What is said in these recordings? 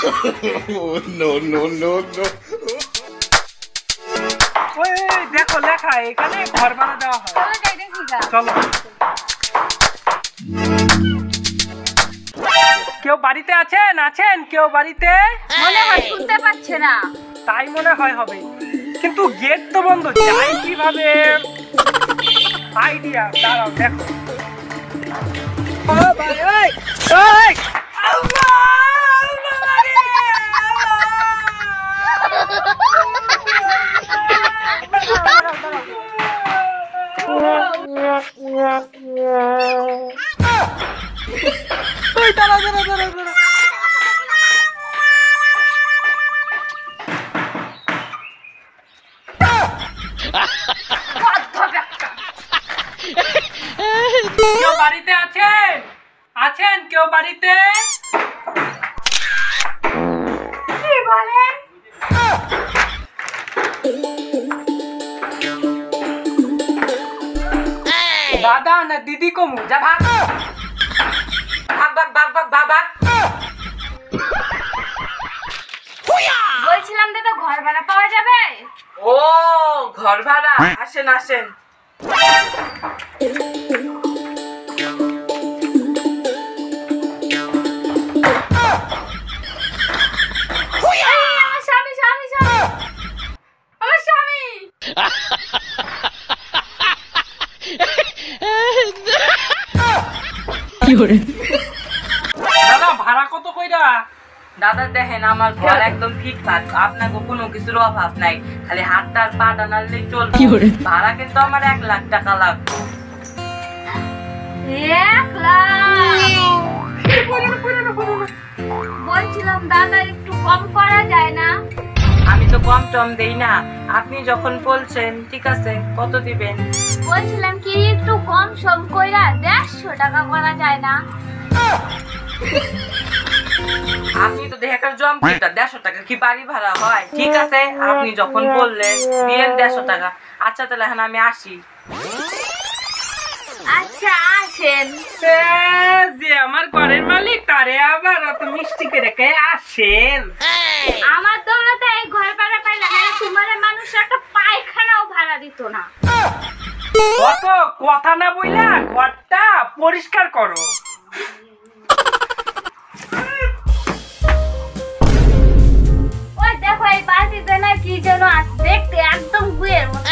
No, no, no, no. ওই দেখো লেখা এখানে ঘর ভাড়া দেওয়া হয়। চলো যাই দেখি গা। চলো। কেউ বাড়িতে আছেন? আছেন কেউ বাড়িতে? মনে হয় শুনতে পাচ্ছে না। তাই মনে হয় হবে, কিন্তু গেট তো বন্ধ, যাই কিভাবে? আইডিয়া, দাঁড়াও দেখো। ও ভাই, ওই ওই আল্লাহ আল্লাহ রে, ওই দাঁড়া দাঁড়া দাঁড়া দাঁড়া। কেউ বাড়িতে আছেন? আছেন কেউ বাড়িতে? কি বলেন? দাদা না দিদি কমু, যা ভাগ ভাগ ভাগ ভাগ ভাগ ভাগ ভাগ। বলছিলাম দাদা ঘর ভাড়া পাওয়া যাবে? ও ঘর ভাড়া, আসেন আসেন। আমার স্বামী স্বামী স্বামী আমার স্বামী। দাদা ভাড়া কত কইরা? দাদা দেখেন আমার ঘর একদম ঠিকঠাক, আপনাকে কোনো কিছুর অভাব নাই, খালি হাতটা আর পাটা নাড়লেই চলবে। ভাড়া কিন্তু আমার 1 লাখ টাকা লাগবে। 1 লাখ? বলছিলাম দাদা একটু কম করা যায় না? আমি তো কম টম দেই না, আপনি যখন বলছেন ঠিক আছে, কত দিবেন? বলছিলাম কি একটু কম সম কইরা 150 টাকা করা যায় না? আপনি তো দেখার জম্পিটা, 150 টাকা কি বাড়ি ভাড়া হয়? ঠিক আছে, আপনি যখন বললেন দিয়েন 150 টাকা। আচ্ছা তাহলে এখন আমি আসি। আচ্ছা আসেন। যে আমার ঘরের মালিক তারে আবার অত মিষ্টি করে কে আসেন? আমার দৌলতে এই ঘর ভাড়া পাইলাম, না তোমার মানুষ একটা পায়খানাও ভাড়া দিত না। কত কথা না বইলা ঘরটা পরিষ্কার করো। ওই দেখো এই বালতিতে না কি যেন আছে, দেখতে একদম গুয়ের মতো,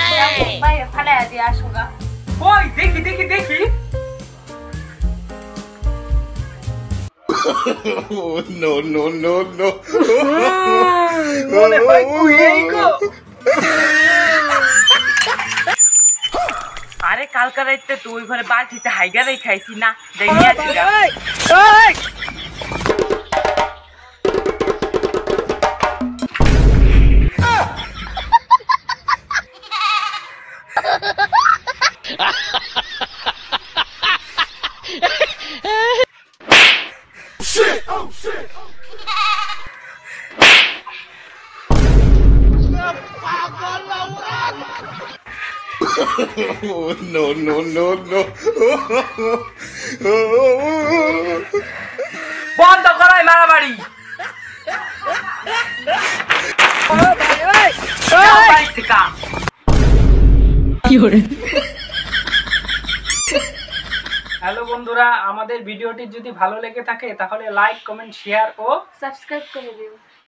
বাইরে ফালাইয়া দিয়ে আসো গা। ওই দেখি দেখি দেখি। No, no, no, no. মনে হয় কুয়েই গো। আরে কালকা রাইতে তো ওই ঘরে বালতিতে হাইগারাই খাইছি না, দেখি আসি গা। No, no, no, no. বন্ধ করাই মারামারি। বাড়ি থেকে। হ্যালো বন্ধুরা, আমাদের ভিডিওটি যদি ভালো লেগে থাকে তাহলে লাইক, কমেন্ট, শেয়ার ও সাবস্ক্রাইব করে দিও।